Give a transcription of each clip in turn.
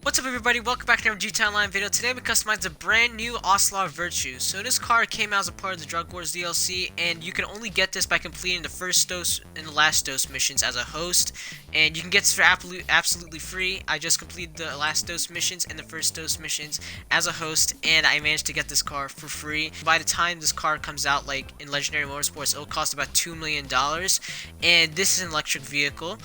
What's up everybody, welcome back to another GTA Online video. Today we customized the brand new Ocelot Virtue. So this car came out as a part of the Drug Wars DLC, and you can only get this by completing the first dose and the last dose missions as a host. And you can get this for absolutely free. I just completed the last dose missions and the first dose missions as a host, and I managed to get this car for free. By the time this car comes out, like in Legendary Motorsports, it'll cost about $2 million. And this is an electric vehicle,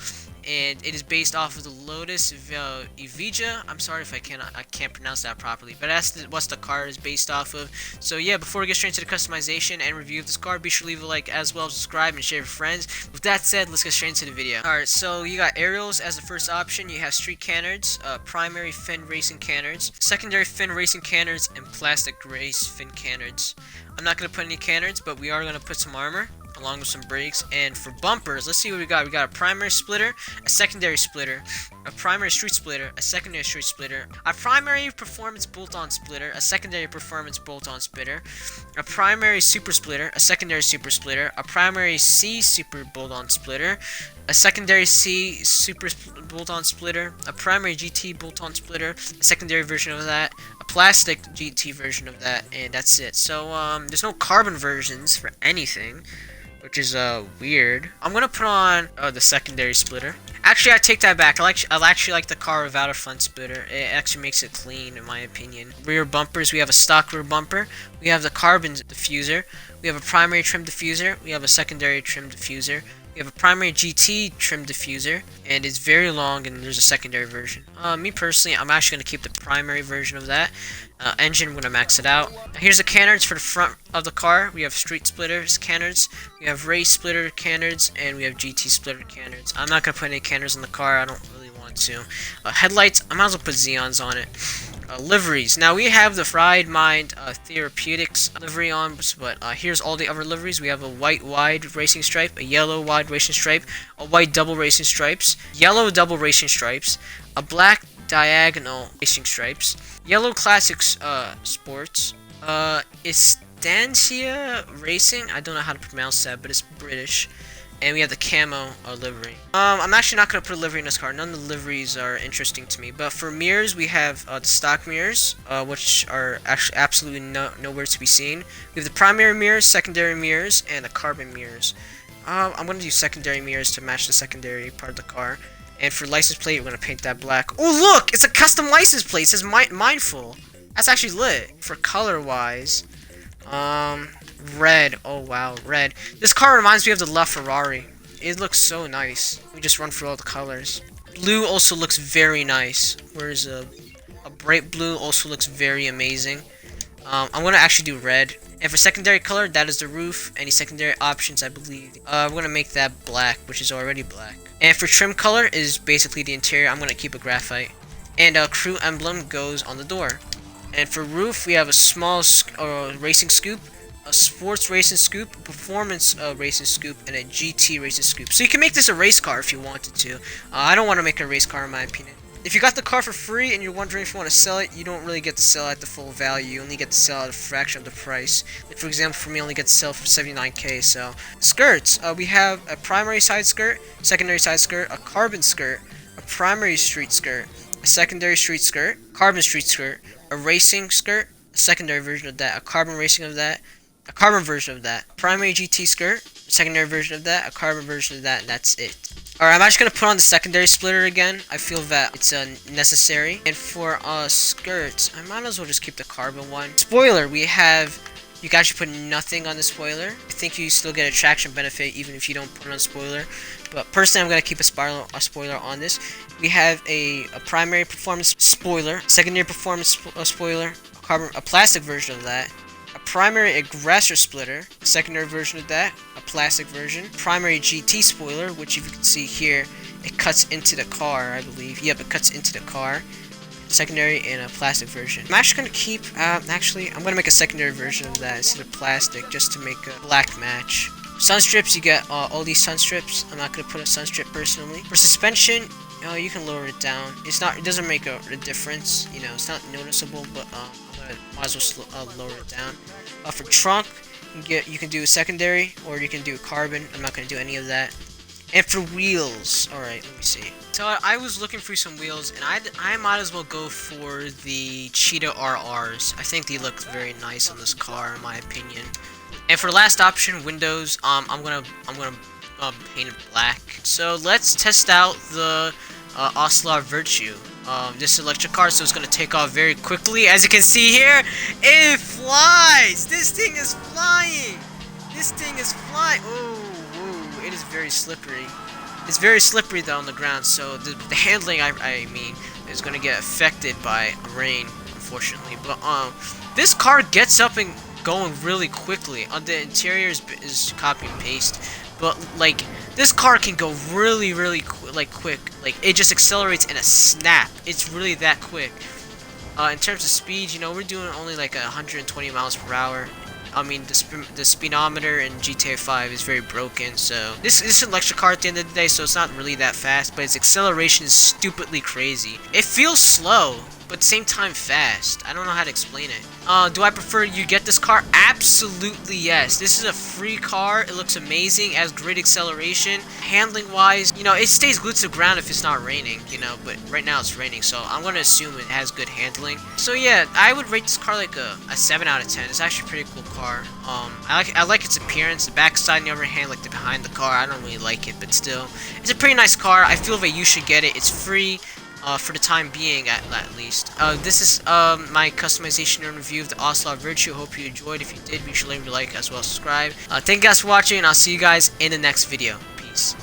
and it is based off of the Lotus Evija. I'm sorry if I can't pronounce that properly, but that's what the car is based off of. So yeah, before we get straight into the customization and review of this car, be sure to leave a like as well as subscribe and share with friends. With that said, let's get straight into the video. Alright, so you got aerials as the first option. You have street canards, primary fin racing canards, secondary fin racing canards, and plastic race fin canards. I'm not going to put any canards, but we are going to put some armor along with some brakes. And for bumpers, let's see what we got. We got a primary splitter, a secondary splitter, a primary street splitter, a secondary street splitter, a primary performance bolt-on splitter, a secondary performance bolt-on splitter, a primary super splitter, a secondary super splitter, a primary C super bolt-on splitter, a secondary C super bolt-on splitter, a primary GT bolt-on splitter, a secondary version of that, a plastic GT version of that, and that's it. So there's no carbon versions for anything, which is weird. I'm gonna put on the secondary splitter. Actually, I take that back. I actually like the car without a front splitter. It actually makes it clean, in my opinion. Rear bumpers, we have a stock rear bumper. We have the carbon diffuser. We have a primary trim diffuser. We have a secondary trim diffuser. We have a primary GT trim diffuser, and it's very long, and there's a secondary version. Me personally, I'm actually going to keep the primary version of that. Engine, I'm going to max it out. Now, here's the canards for the front of the car. We have street splitters canards, we have race splitter canards, and we have GT splitter canards. I'm not going to put any canards in the car, I don't really want to. Headlights, I might as well put Xeons on it. Liveries. Now we have the Ride Mind Therapeutics livery on, but here's all the other liveries. We have a white wide racing stripe, a yellow wide racing stripe, a white double racing stripes, yellow double racing stripes, a black diagonal racing stripes, yellow classics sports, Estancia Racing. I don't know how to pronounce that, but it's British. And we have the camo livery. I'm actually not going to put a livery in this car. None of the liveries are interesting to me. But for mirrors, we have the stock mirrors, which are actually absolutely nowhere to be seen. We have the primary mirrors, secondary mirrors, and the carbon mirrors. I'm going to use secondary mirrors to match the secondary part of the car. And for license plate, we're going to paint that black. Oh, look! It's a custom license plate. It says Mindful. That's actually lit. For color-wise, red. Oh wow, red. This car reminds me of the LaFerrari. It looks so nice. We just run through all the colors. Blue also looks very nice. Whereas a bright blue also looks very amazing. I'm gonna actually do red. And for secondary color, that is the roof. Any secondary options, I believe. I'm gonna make that black, which is already black. And for trim color is basically the interior. I'm gonna keep a graphite. And crew emblem goes on the door. And for roof, we have a small racing scoop, a sports racing scoop, a performance racing scoop, and a GT racing scoop. So you can make this a race car if you wanted to. I don't want to make a race car, in my opinion. If you got the car for free and you're wondering if you want to sell it, you don't really get to sell at the full value. You only get to sell at a fraction of the price. Like for example, for me, I only get to sell for 79k. So skirts, we have a primary side skirt, secondary side skirt, a carbon skirt, a primary street skirt, a secondary street skirt, carbon street skirt, a racing skirt, a secondary version of that, a carbon racing of that, a carbon version of that, primary GT skirt, a secondary version of that, a carbon version of that, and that's it. Alright, I'm actually going to put on the secondary splitter again. I feel that it's necessary. And for skirts, I might as well just keep the carbon one. Spoiler, we have... You can actually put nothing on the spoiler. I think you still get a traction benefit even if you don't put it on spoiler. But personally, I'm going to keep a spoiler on this. We have a primary performance spoiler, secondary performance spoiler, a plastic version of that, a primary aggressor splitter, a secondary version of that, a plastic version, primary GT spoiler, which if you can see here, it cuts into the car, I believe. Yep, it cuts into the car. Secondary and a plastic version. I'm actually going to keep, actually, I'm going to make a secondary version of that instead of plastic, just to make a black match. Sun strips, you get all these sun strips. I'm not going to put a sun strip personally. For suspension, you can lower it down. It doesn't make a difference, you know, it's not noticeable, but might as well lower it down. For trunk, you can do a secondary, or you can do a carbon. I'm not going to do any of that. And for wheels, alright, let me see. So I was looking for some wheels, and I might as well go for the Cheetah RRs. I think they look very nice on this car, in my opinion. And for last option, windows, I'm gonna paint it black. So let's test out the Ocelot Virtue. This electric car, so it's gonna take off very quickly. As you can see here, it flies. This thing is flying. This thing is flying. Oh, it is very slippery. It's very slippery though on the ground, so the handling, I mean, is gonna get affected by rain, unfortunately. But this car gets up and going really quickly. On the interior is copy and paste, but like this car can go really quick. Like it just accelerates in a snap. It's really that quick. In terms of speed, you know, we're doing only like 120 miles per hour. I mean, the speedometer in GTA 5 is very broken, so this is an electric car at the end of the day, so it's not really that fast, but its acceleration is stupidly crazy. It feels slow, but at the same time fast. I don't know how to explain it. Do I prefer you get this car? Absolutely yes. This is a free car. It looks amazing. It has great acceleration. Handling wise, you know, it stays glued to the ground if it's not raining, you know, but right now it's raining, so I'm gonna assume it has good handling. So yeah, I would rate this car like a 7 out of 10. It's actually a pretty cool car. I like its appearance. The backside, on the other hand, like the behind the car, I don't really like it, but still, it's a pretty nice car. I feel that you should get it. It's free. For the time being, at least. This is my customization and review of the Ocelot Virtue. Hope you enjoyed. If you did, be sure to leave a like as well as subscribe. Thank you guys for watching, and I'll see you guys in the next video. Peace.